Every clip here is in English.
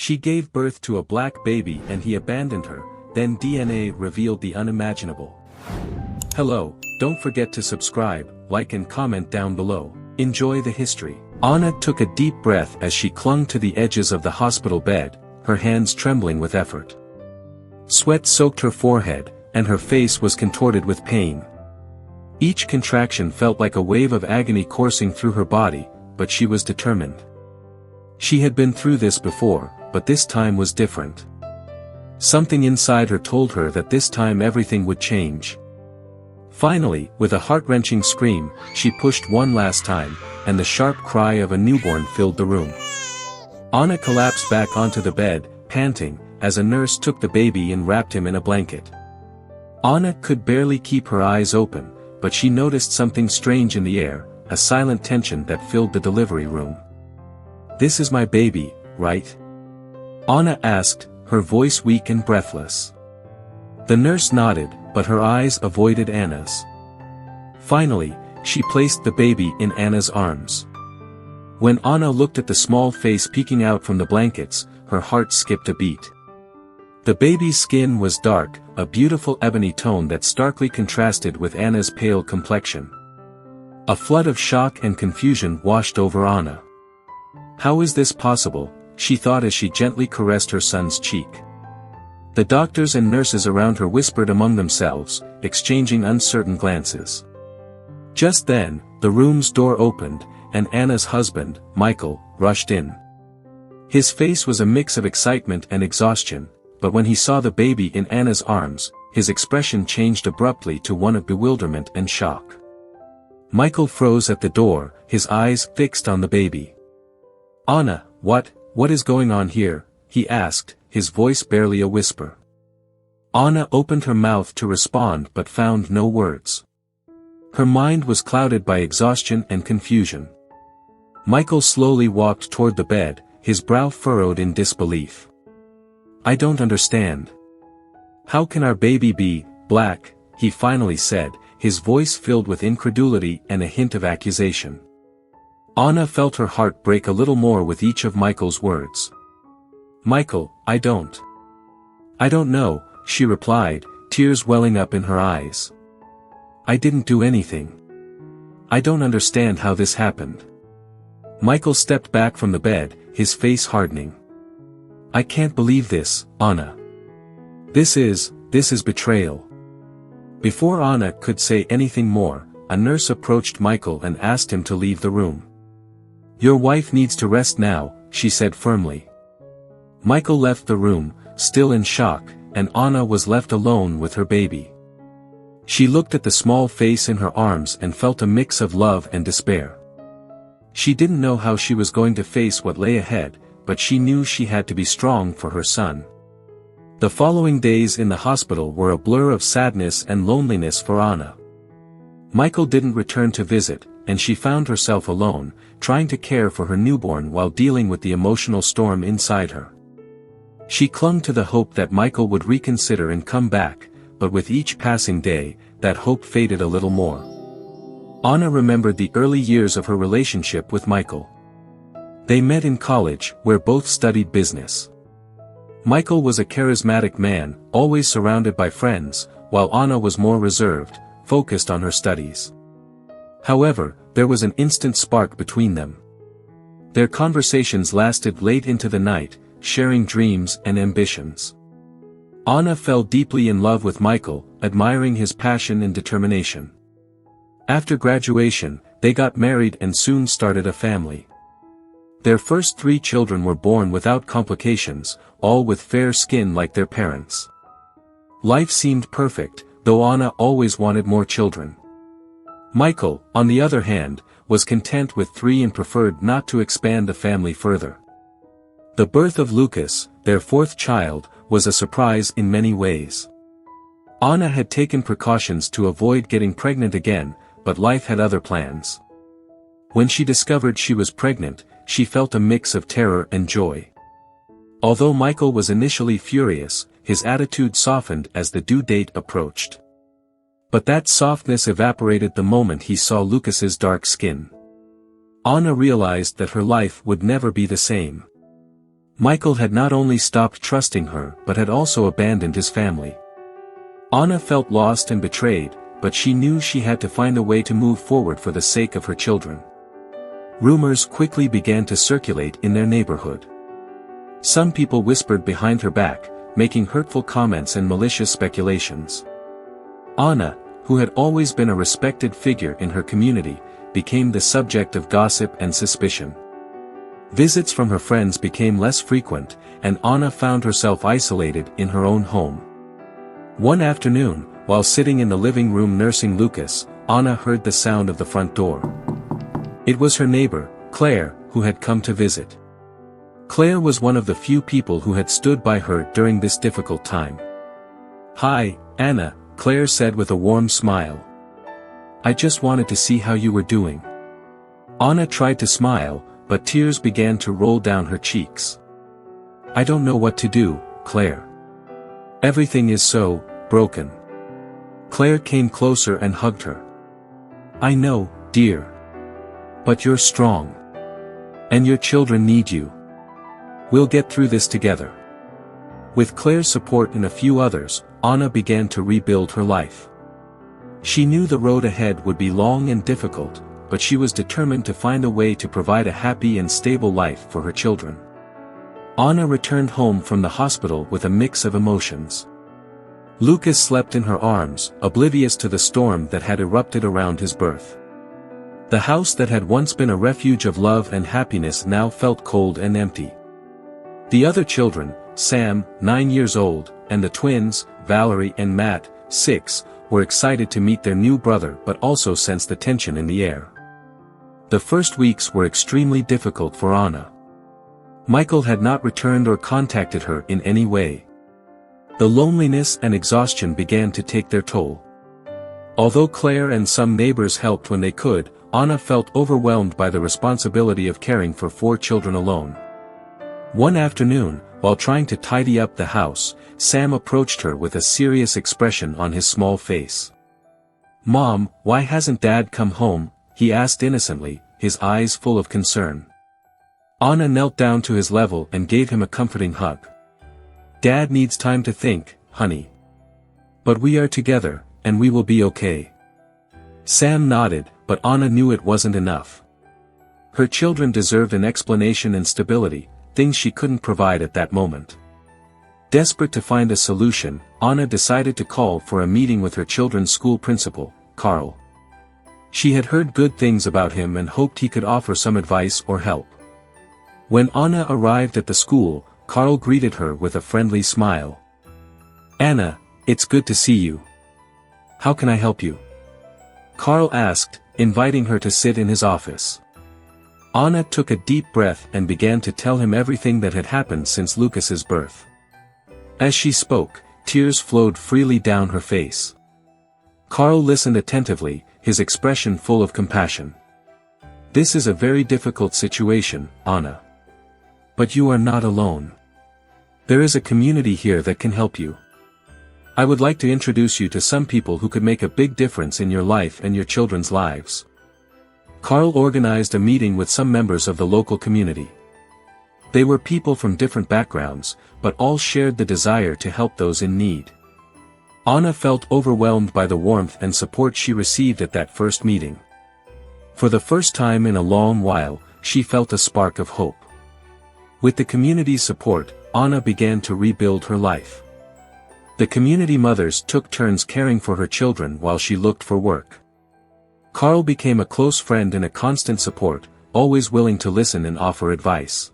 She gave birth to a black baby and he abandoned her, then DNA revealed the unimaginable. Hello, don't forget to subscribe, like and comment down below. Enjoy the history. Anna took a deep breath as she clung to the edges of the hospital bed, her hands trembling with effort. Sweat soaked her forehead, and her face was contorted with pain. Each contraction felt like a wave of agony coursing through her body, but she was determined. She had been through this before, but this time was different. Something inside her told her that this time everything would change. Finally, with a heart-wrenching scream, she pushed one last time, and the sharp cry of a newborn filled the room. Anna collapsed back onto the bed, panting, as a nurse took the baby and wrapped him in a blanket. Anna could barely keep her eyes open, but she noticed something strange in the air, a silent tension that filled the delivery room. "This is my baby, right?" Anna asked, her voice weak and breathless. The nurse nodded, but her eyes avoided Anna's. Finally, she placed the baby in Anna's arms. When Anna looked at the small face peeking out from the blankets, her heart skipped a beat. The baby's skin was dark, a beautiful ebony tone that starkly contrasted with Anna's pale complexion. A flood of shock and confusion washed over Anna. How is this possible, she thought as she gently caressed her son's cheek. The doctors and nurses around her whispered among themselves, exchanging uncertain glances. Just then, the room's door opened, and Anna's husband, Michael, rushed in. His face was a mix of excitement and exhaustion, but when he saw the baby in Anna's arms, his expression changed abruptly to one of bewilderment and shock. Michael froze at the door, his eyes fixed on the baby. "Anna, what is going on here?" he asked, his voice barely a whisper. Anna opened her mouth to respond but found no words. Her mind was clouded by exhaustion and confusion. Michael slowly walked toward the bed, his brow furrowed in disbelief. "I don't understand. How can our baby be black?" he finally said, his voice filled with incredulity and a hint of accusation. Anna felt her heart break a little more with each of Michael's words. "Michael, I don't know," she replied, tears welling up in her eyes. "I didn't do anything. I don't understand how this happened." Michael stepped back from the bed, his face hardening. "I can't believe this, Anna. This is betrayal." Before Anna could say anything more, a nurse approached Michael and asked him to leave the room. "Your wife needs to rest now," she said firmly. Michael left the room, still in shock, and Anna was left alone with her baby. She looked at the small face in her arms and felt a mix of love and despair. She didn't know how she was going to face what lay ahead, but she knew she had to be strong for her son. The following days in the hospital were a blur of sadness and loneliness for Anna. Michael didn't return to visit, and she found herself alone, trying to care for her newborn while dealing with the emotional storm inside her. She clung to the hope that Michael would reconsider and come back, but with each passing day, that hope faded a little more. Anna remembered the early years of her relationship with Michael. They met in college, where both studied business. Michael was a charismatic man, always surrounded by friends, while Anna was more reserved, focused on her studies. However, there was an instant spark between them. Their conversations lasted late into the night, sharing dreams and ambitions. Anna fell deeply in love with Michael, admiring his passion and determination. After graduation, they got married and soon started a family. Their first 3 children were born without complications, all with fair skin like their parents. Life seemed perfect, though Anna always wanted more children. Michael, on the other hand, was content with 3 and preferred not to expand the family further. The birth of Lucas, their 4th child, was a surprise in many ways. Anna had taken precautions to avoid getting pregnant again, but life had other plans. When she discovered she was pregnant, she felt a mix of terror and joy. Although Michael was initially furious, his attitude softened as the due date approached. But that softness evaporated the moment he saw Lucas's dark skin. Anna realized that her life would never be the same. Michael had not only stopped trusting her but had also abandoned his family. Anna felt lost and betrayed, but she knew she had to find a way to move forward for the sake of her children. Rumors quickly began to circulate in their neighborhood. Some people whispered behind her back, making hurtful comments and malicious speculations. Anna, who had always been a respected figure in her community, became the subject of gossip and suspicion. Visits from her friends became less frequent, and Anna found herself isolated in her own home. One afternoon, while sitting in the living room nursing Lucas, Anna heard the sound of the front door. It was her neighbor, Claire, who had come to visit. Claire was one of the few people who had stood by her during this difficult time. "Hi, Anna," Claire said with a warm smile. "I just wanted to see how you were doing." Anna tried to smile, but tears began to roll down her cheeks. "I don't know what to do, Claire. Everything is so broken." Claire came closer and hugged her. "I know, dear. But you're strong. And your children need you. We'll get through this together." With Claire's support and a few others, Anna began to rebuild her life. She knew the road ahead would be long and difficult, but she was determined to find a way to provide a happy and stable life for her children. Anna returned home from the hospital with a mix of emotions. Lucas slept in her arms, oblivious to the storm that had erupted around his birth. The house that had once been a refuge of love and happiness now felt cold and empty. The other children, Sam, 9 years old, and the twins, Valerie and Matt, 6, were excited to meet their new brother but also sensed the tension in the air. The first weeks were extremely difficult for Anna. Michael had not returned or contacted her in any way. The loneliness and exhaustion began to take their toll. Although Claire and some neighbors helped when they could, Anna felt overwhelmed by the responsibility of caring for 4 children alone. One afternoon, while trying to tidy up the house, Sam approached her with a serious expression on his small face. "Mom, why hasn't Dad come home?" he asked innocently, his eyes full of concern. Anna knelt down to his level and gave him a comforting hug. "Dad needs time to think, honey. But we are together, and we will be okay." Sam nodded, but Anna knew it wasn't enough. Her children deserved an explanation and stability, things she couldn't provide at that moment. Desperate to find a solution, Anna decided to call for a meeting with her children's school principal, Carl. She had heard good things about him and hoped he could offer some advice or help. When Anna arrived at the school, Carl greeted her with a friendly smile. "Anna, it's good to see you. How can I help you?" Carl asked, inviting her to sit in his office. Anna took a deep breath and began to tell him everything that had happened since Lucas's birth. As she spoke, tears flowed freely down her face. Carl listened attentively, his expression full of compassion. "This is a very difficult situation, Anna. But you are not alone. There is a community here that can help you. I would like to introduce you to some people who could make a big difference in your life and your children's lives." Carl organized a meeting with some members of the local community. They were people from different backgrounds, but all shared the desire to help those in need. Anna felt overwhelmed by the warmth and support she received at that first meeting. For the first time in a long while, she felt a spark of hope. With the community's support, Anna began to rebuild her life. The community mothers took turns caring for her children while she looked for work. Carl became a close friend and a constant support, always willing to listen and offer advice.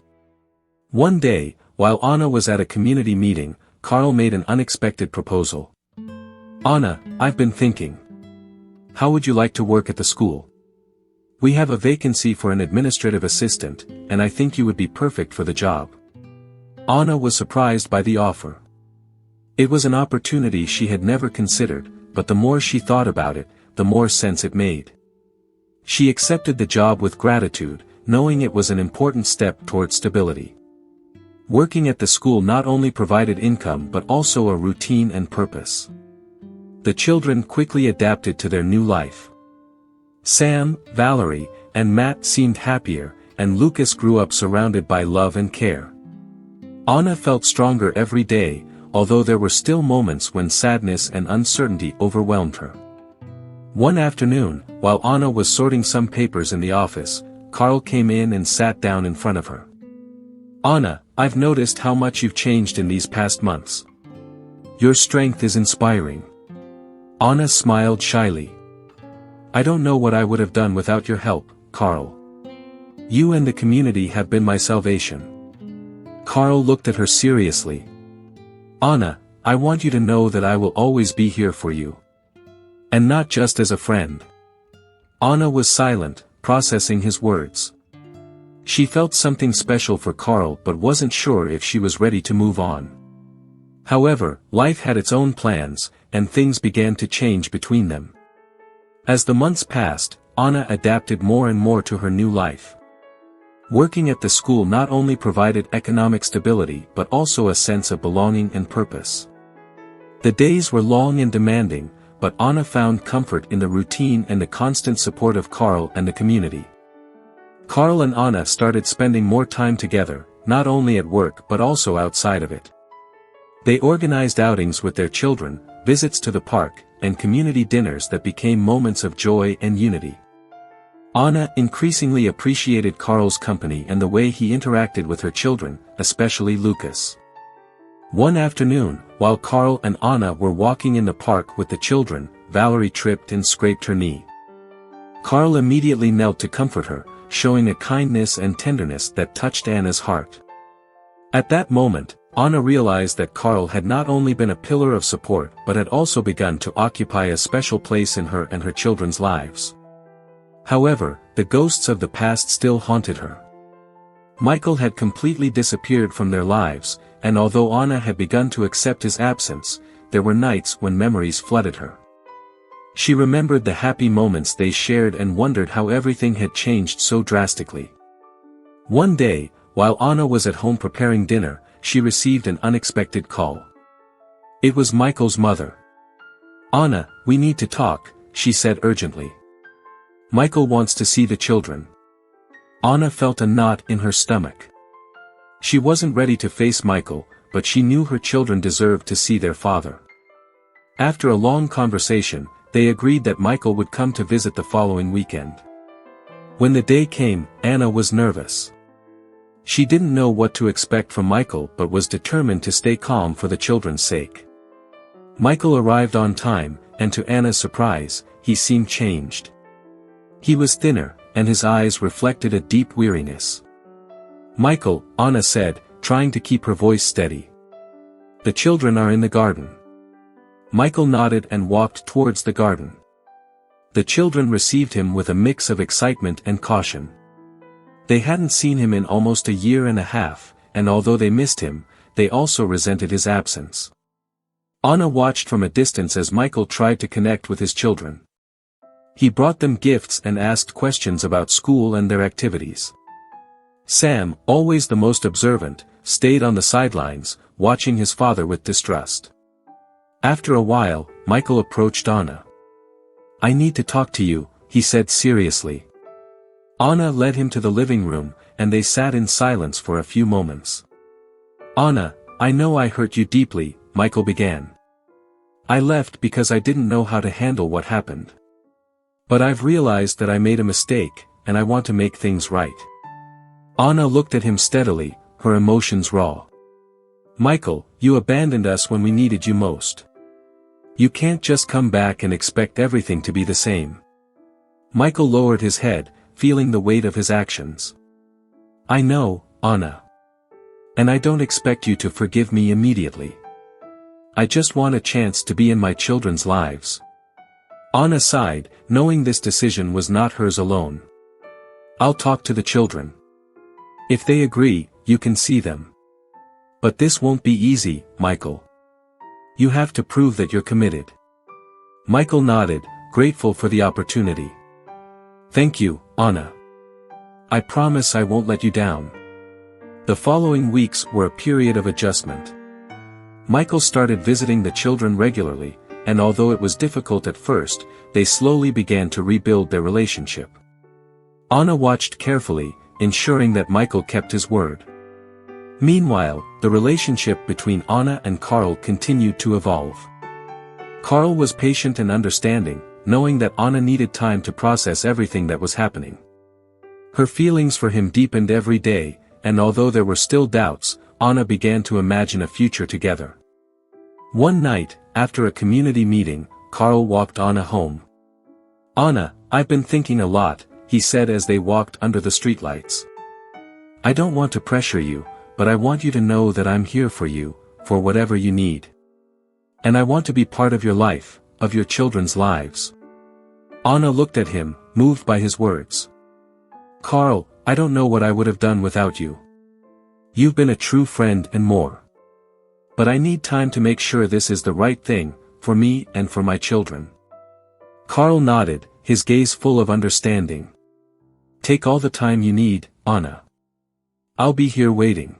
One day, while Anna was at a community meeting, Carl made an unexpected proposal. "Anna, I've been thinking. How would you like to work at the school? We have a vacancy for an administrative assistant, and I think you would be perfect for the job." Anna was surprised by the offer. It was an opportunity she had never considered, but the more she thought about it, the more sense it made. She accepted the job with gratitude, knowing it was an important step toward stability. Working at the school not only provided income but also a routine and purpose. The children quickly adapted to their new life. Sam, Valerie, and Matt seemed happier, and Lucas grew up surrounded by love and care. Anna felt stronger every day, although there were still moments when sadness and uncertainty overwhelmed her. One afternoon, while Anna was sorting some papers in the office, Carl came in and sat down in front of her. "Anna, I've noticed how much you've changed in these past months. Your strength is inspiring." Anna smiled shyly. "I don't know what I would have done without your help, Carl. You and the community have been my salvation." Carl looked at her seriously. "Anna, I want you to know that I will always be here for you. And not just as a friend." Anna was silent, processing his words. She felt something special for Carl but wasn't sure if she was ready to move on. However, life had its own plans, and things began to change between them. As the months passed, Anna adapted more and more to her new life. Working at the school not only provided economic stability but also a sense of belonging and purpose. The days were long and demanding, but Anna found comfort in the routine and the constant support of Carl and the community. Carl and Anna started spending more time together, not only at work but also outside of it. They organized outings with their children, visits to the park, and community dinners that became moments of joy and unity. Anna increasingly appreciated Carl's company and the way he interacted with her children, especially Lucas. One afternoon, while Carl and Anna were walking in the park with the children, Valerie tripped and scraped her knee. Carl immediately knelt to comfort her, showing a kindness and tenderness that touched Anna's heart. At that moment, Anna realized that Carl had not only been a pillar of support but had also begun to occupy a special place in her and her children's lives. However, the ghosts of the past still haunted her. Michael had completely disappeared from their lives, and although Anna had begun to accept his absence, there were nights when memories flooded her. She remembered the happy moments they shared and wondered how everything had changed so drastically. One day, while Anna was at home preparing dinner, she received an unexpected call. It was Michael's mother. "Anna, we need to talk," she said urgently. "Michael wants to see the children." Anna felt a knot in her stomach. She wasn't ready to face Michael, but she knew her children deserved to see their father. After a long conversation, they agreed that Michael would come to visit the following weekend. When the day came, Anna was nervous. She didn't know what to expect from Michael but was determined to stay calm for the children's sake. Michael arrived on time, and to Anna's surprise, he seemed changed. He was thinner, and his eyes reflected a deep weariness. "Michael," Anna said, trying to keep her voice steady. "The children are in the garden." Michael nodded and walked towards the garden. The children received him with a mix of excitement and caution. They hadn't seen him in almost a year and a half, and although they missed him, they also resented his absence. Anna watched from a distance as Michael tried to connect with his children. He brought them gifts and asked questions about school and their activities. Sam, always the most observant, stayed on the sidelines, watching his father with distrust. After a while, Michael approached Anna. "I need to talk to you," he said seriously. Anna led him to the living room, and they sat in silence for a few moments. "Anna, I know I hurt you deeply," Michael began. "I left because I didn't know how to handle what happened. But I've realized that I made a mistake, and I want to make things right." Anna looked at him steadily, her emotions raw. "Michael, you abandoned us when we needed you most. You can't just come back and expect everything to be the same." Michael lowered his head, feeling the weight of his actions. "I know, Anna. And I don't expect you to forgive me immediately. I just want a chance to be in my children's lives." Anna sighed, knowing this decision was not hers alone. "I'll talk to the children. If they agree, you can see them. But this won't be easy, Michael. You have to prove that you're committed." Michael nodded, grateful for the opportunity. "Thank you, Anna. I promise I won't let you down." The following weeks were a period of adjustment. Michael started visiting the children regularly, and although it was difficult at first, they slowly began to rebuild their relationship. Anna watched carefully, ensuring that Michael kept his word. Meanwhile, the relationship between Anna and Karl continued to evolve. Karl was patient and understanding, knowing that Anna needed time to process everything that was happening. Her feelings for him deepened every day, and although there were still doubts, Anna began to imagine a future together. One night, after a community meeting, Karl walked Anna home. "Anna, I've been thinking a lot," he said as they walked under the streetlights. "I don't want to pressure you, but I want you to know that I'm here for you, for whatever you need. And I want to be part of your life, of your children's lives." Anna looked at him, moved by his words. "Karl, I don't know what I would have done without you. You've been a true friend and more. But I need time to make sure this is the right thing, for me and for my children." Karl nodded, his gaze full of understanding. "Take all the time you need, Anna. I'll be here waiting."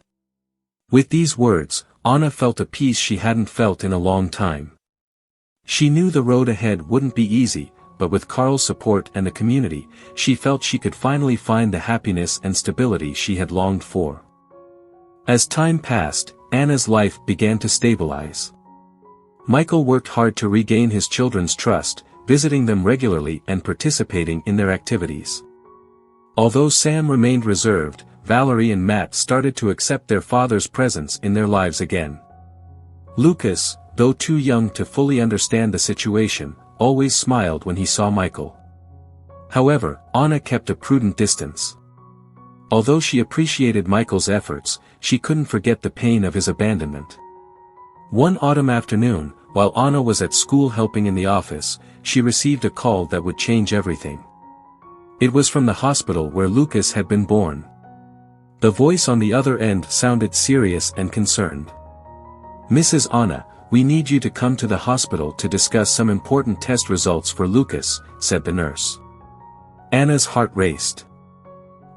With these words, Anna felt a peace she hadn't felt in a long time. She knew the road ahead wouldn't be easy, but with Karl's support and the community, she felt she could finally find the happiness and stability she had longed for. As time passed, Anna's life began to stabilize. Michael worked hard to regain his children's trust, visiting them regularly and participating in their activities. Although Sam remained reserved, Valerie and Matt started to accept their father's presence in their lives again. Lucas, though too young to fully understand the situation, always smiled when he saw Michael. However, Anna kept a prudent distance. Although she appreciated Michael's efforts, she couldn't forget the pain of his abandonment. One autumn afternoon, while Anna was at school helping in the office, she received a call that would change everything. It was from the hospital where Lucas had been born. The voice on the other end sounded serious and concerned. "Mrs. Anna, we need you to come to the hospital to discuss some important test results for Lucas," said the nurse. Anna's heart raced.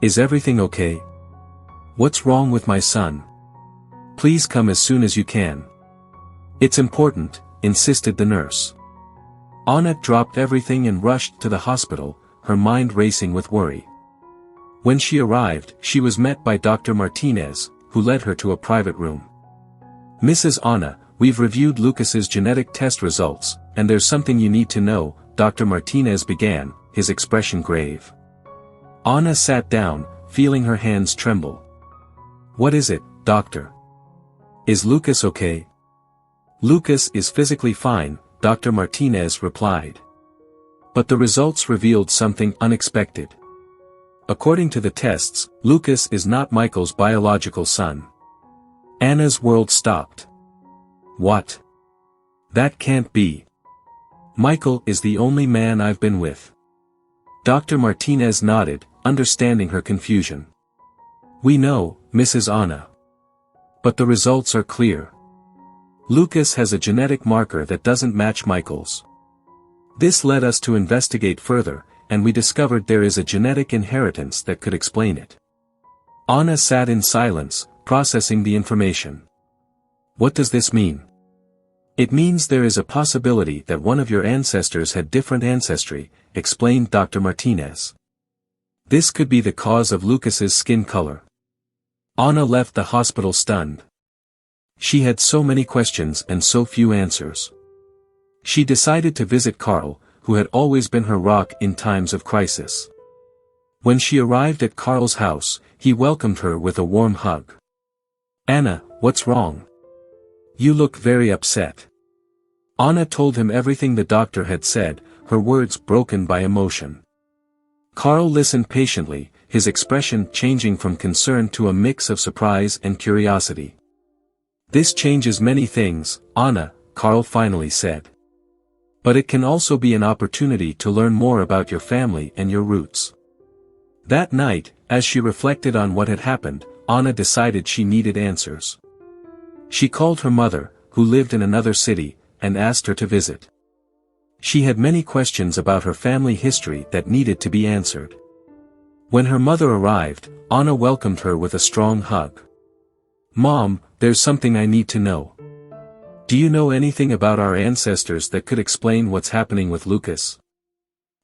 "Is everything okay? What's wrong with my son? Please come as soon as you can." "It's important," insisted the nurse. Anna dropped everything and rushed to the hospital, her mind racing with worry. When she arrived, she was met by Dr. Martinez, who led her to a private room. "Mrs. Anna, we've reviewed Lucas's genetic test results, and there's something you need to know," Dr. Martinez began, his expression grave. Anna sat down, feeling her hands tremble. "What is it, doctor? Is Lucas okay?" "Lucas is physically fine," Dr. Martinez replied. But the results revealed something unexpected. According to the tests, Lucas is not Michael's biological son. Anna's world stopped. "What? That can't be. Michael is the only man I've been with." Dr. Martinez nodded, understanding her confusion. "We know, Mrs. Anna. But the results are clear. Lucas has a genetic marker that doesn't match Michael's. This led us to investigate further, and we discovered there is a genetic inheritance that could explain it." Anna sat in silence, processing the information. "What does this mean?" "It means there is a possibility that one of your ancestors had different ancestry," explained Dr. Martinez. "This could be the cause of Lucas's skin color." Anna left the hospital stunned. She had so many questions and so few answers. She decided to visit Karl, who had always been her rock in times of crisis. When she arrived at Karl's house, he welcomed her with a warm hug. "Anna, what's wrong? You look very upset." Anna told him everything the doctor had said, her words broken by emotion. Karl listened patiently, his expression changing from concern to a mix of surprise and curiosity. "This changes many things, Anna," Karl finally said. "But it can also be an opportunity to learn more about your family and your roots." That night, as she reflected on what had happened, Anna decided she needed answers. She called her mother, who lived in another city, and asked her to visit. She had many questions about her family history that needed to be answered. When her mother arrived, Anna welcomed her with a strong hug. "Mom, there's something I need to know. Do you know anything about our ancestors that could explain what's happening with Lucas?"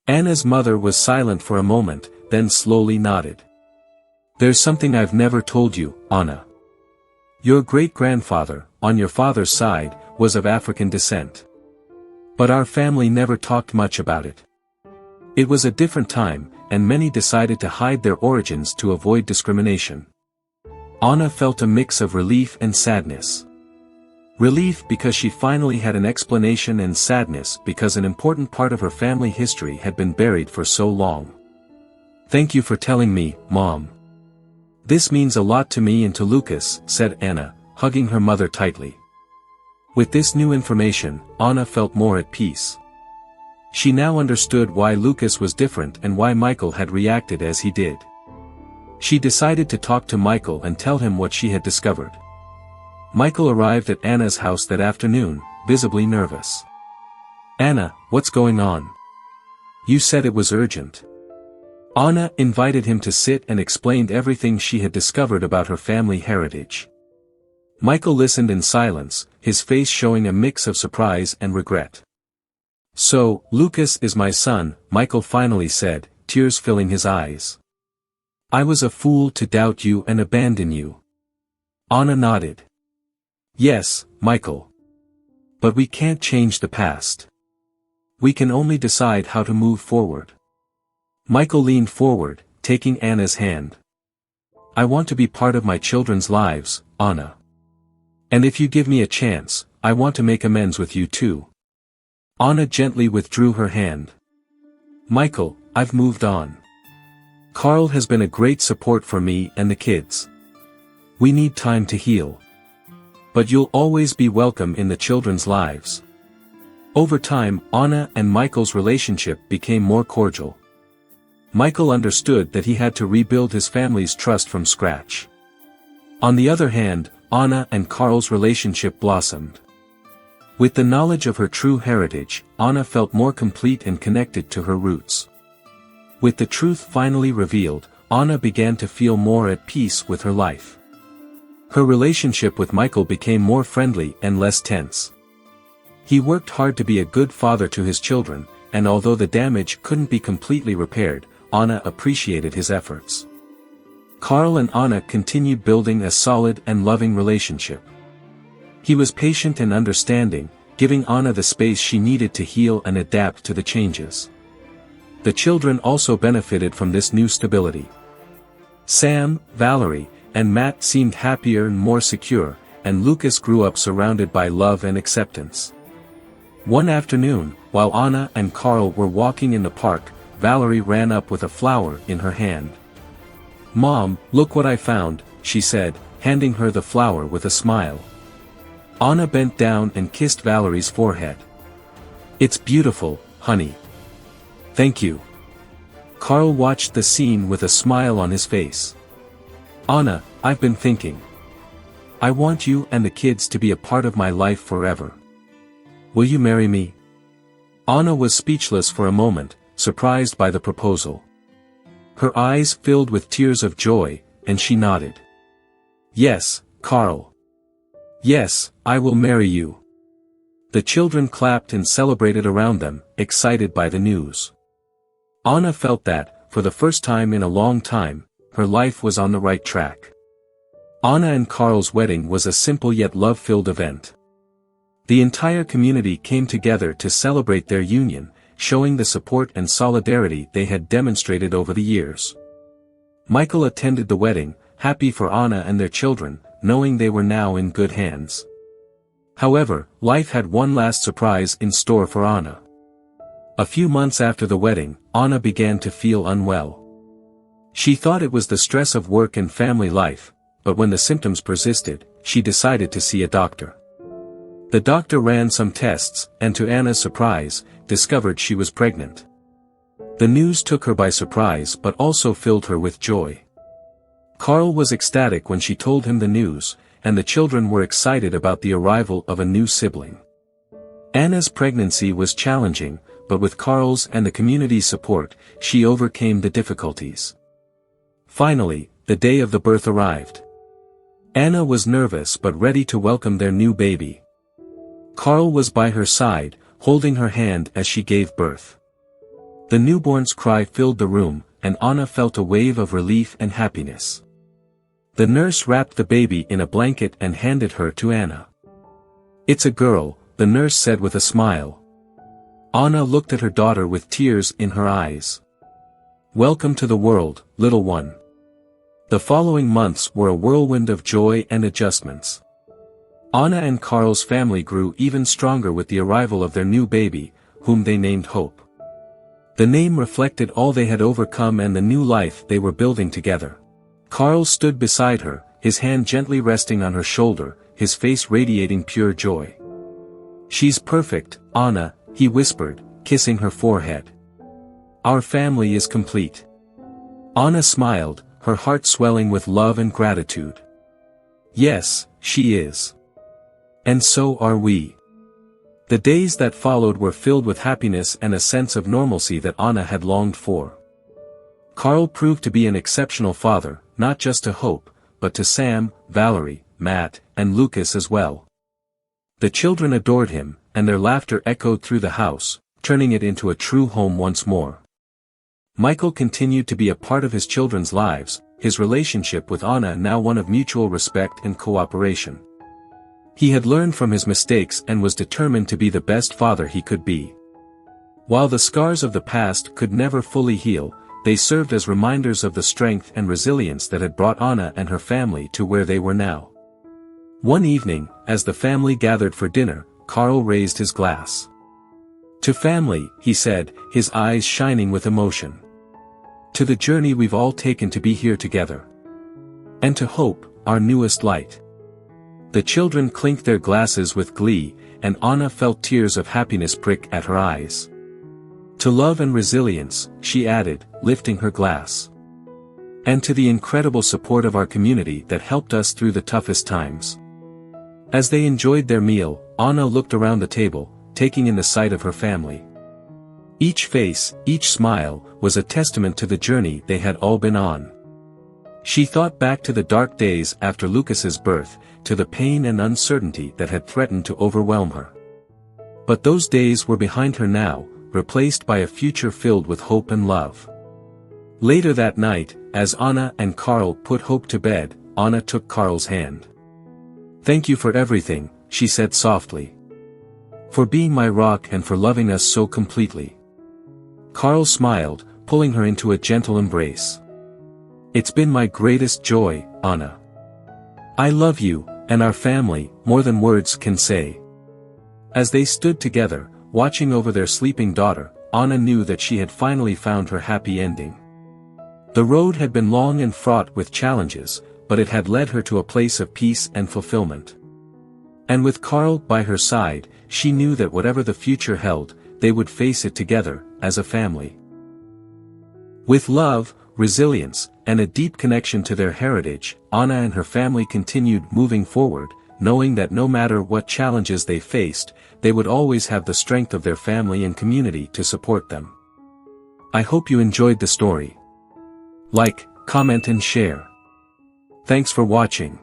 Anna's mother was silent for a moment, then slowly nodded. "There's something I've never told you, Anna. Your great-grandfather, on your father's side, was of African descent. But our family never talked much about it. It was a different time, and many decided to hide their origins to avoid discrimination. Anna felt a mix of relief and sadness. Relief because she finally had an explanation, and sadness because an important part of her family history had been buried for so long. "Thank you for telling me, Mom. This means a lot to me and to Lucas," said Anna, hugging her mother tightly. With this new information, Anna felt more at peace. She now understood why Lucas was different and why Michael had reacted as he did. She decided to talk to Michael and tell him what she had discovered. Michael arrived at Anna's house that afternoon, visibly nervous. "Anna, what's going on? You said it was urgent." Anna invited him to sit and explained everything she had discovered about her family heritage. Michael listened in silence, his face showing a mix of surprise and regret. "So, Lucas is my son," Michael finally said, tears filling his eyes. "I was a fool to doubt you and abandon you." Anna nodded. "Yes, Michael. But we can't change the past. We can only decide how to move forward." Michael leaned forward, taking Anna's hand. "I want to be part of my children's lives, Anna. And if you give me a chance, I want to make amends with you too." Anna gently withdrew her hand. "Michael, I've moved on. Carl has been a great support for me and the kids. We need time to heal. But you'll always be welcome in the children's lives." Over time, Anna and Michael's relationship became more cordial. Michael understood that he had to rebuild his family's trust from scratch. On the other hand, Anna and Carl's relationship blossomed. With the knowledge of her true heritage, Anna felt more complete and connected to her roots. With the truth finally revealed, Anna began to feel more at peace with her life. Her relationship with Michael became more friendly and less tense. He worked hard to be a good father to his children, and although the damage couldn't be completely repaired, Anna appreciated his efforts. Carl and Anna continued building a solid and loving relationship. He was patient and understanding, giving Anna the space she needed to heal and adapt to the changes. The children also benefited from this new stability. Sam, Valerie, and Matt seemed happier and more secure, and Lucas grew up surrounded by love and acceptance. One afternoon, while Anna and Carl were walking in the park, Valerie ran up with a flower in her hand. "Mom, look what I found," she said, handing her the flower with a smile. Anna bent down and kissed Valerie's forehead. "It's beautiful, honey." "Thank you." Carl watched the scene with a smile on his face. "Anna, I've been thinking. I want you and the kids to be a part of my life forever. Will you marry me?" Anna was speechless for a moment, surprised by the proposal. Her eyes filled with tears of joy, and she nodded. "Yes, Carl. Yes, I will marry you." The children clapped and celebrated around them, excited by the news. Anna felt that, for the first time in a long time, her life was on the right track. Anna and Carl's wedding was a simple yet love-filled event. The entire community came together to celebrate their union, showing the support and solidarity they had demonstrated over the years. Michael attended the wedding, happy for Anna and their children, knowing they were now in good hands. However, life had one last surprise in store for Anna. A few months after the wedding, Anna began to feel unwell. She thought it was the stress of work and family life, but when the symptoms persisted, she decided to see a doctor. The doctor ran some tests, and to Anna's surprise, discovered she was pregnant. The news took her by surprise but also filled her with joy. Carl was ecstatic when she told him the news, and the children were excited about the arrival of a new sibling. Anna's pregnancy was challenging, but with Carl's and the community's support, she overcame the difficulties. Finally, the day of the birth arrived. Anna was nervous but ready to welcome their new baby. Carl was by her side, holding her hand as she gave birth. The newborn's cry filled the room, and Anna felt a wave of relief and happiness. The nurse wrapped the baby in a blanket and handed her to Anna. "It's a girl," the nurse said with a smile. Anna looked at her daughter with tears in her eyes. "Welcome to the world, little one." The following months were a whirlwind of joy and adjustments. Anna and Carl's family grew even stronger with the arrival of their new baby, whom they named Hope. The name reflected all they had overcome and the new life they were building together. Carl stood beside her, his hand gently resting on her shoulder, his face radiating pure joy. "She's perfect, Anna," he whispered, kissing her forehead. "Our family is complete." Anna smiled, her heart swelling with love and gratitude. "Yes, she is. And so are we." The days that followed were filled with happiness and a sense of normalcy that Anna had longed for. Carl proved to be an exceptional father, not just to Hope, but to Sam, Valerie, Matt, and Lucas as well. The children adored him, and their laughter echoed through the house, turning it into a true home once more. Michael continued to be a part of his children's lives, his relationship with Anna now one of mutual respect and cooperation. He had learned from his mistakes and was determined to be the best father he could be. While the scars of the past could never fully heal, they served as reminders of the strength and resilience that had brought Anna and her family to where they were now. One evening, as the family gathered for dinner, Carl raised his glass. "To family," he said, his eyes shining with emotion. "To the journey we've all taken to be here together. And to Hope, our newest light." The children clinked their glasses with glee, and Anna felt tears of happiness prick at her eyes. "To love and resilience," she added, lifting her glass. "And to the incredible support of our community that helped us through the toughest times." As they enjoyed their meal, Anna looked around the table, taking in the sight of her family. Each face, each smile, was a testament to the journey they had all been on. She thought back to the dark days after Lucas's birth, to the pain and uncertainty that had threatened to overwhelm her. But those days were behind her now, replaced by a future filled with hope and love. Later that night, as Anna and Carl put Hope to bed, Anna took Carl's hand. "Thank you for everything," she said softly. "For being my rock and for loving us so completely." Carl smiled, pulling her into a gentle embrace. "It's been my greatest joy, Anna. I love you, and our family, more than words can say." As they stood together, watching over their sleeping daughter, Anna knew that she had finally found her happy ending. The road had been long and fraught with challenges, but it had led her to a place of peace and fulfillment. And with Carl by her side, she knew that whatever the future held, they would face it together, as a family. With love, resilience, and a deep connection to their heritage, Anna and her family continued moving forward, knowing that no matter what challenges they faced, they would always have the strength of their family and community to support them. I hope you enjoyed the story. Like, comment and share. Thanks for watching.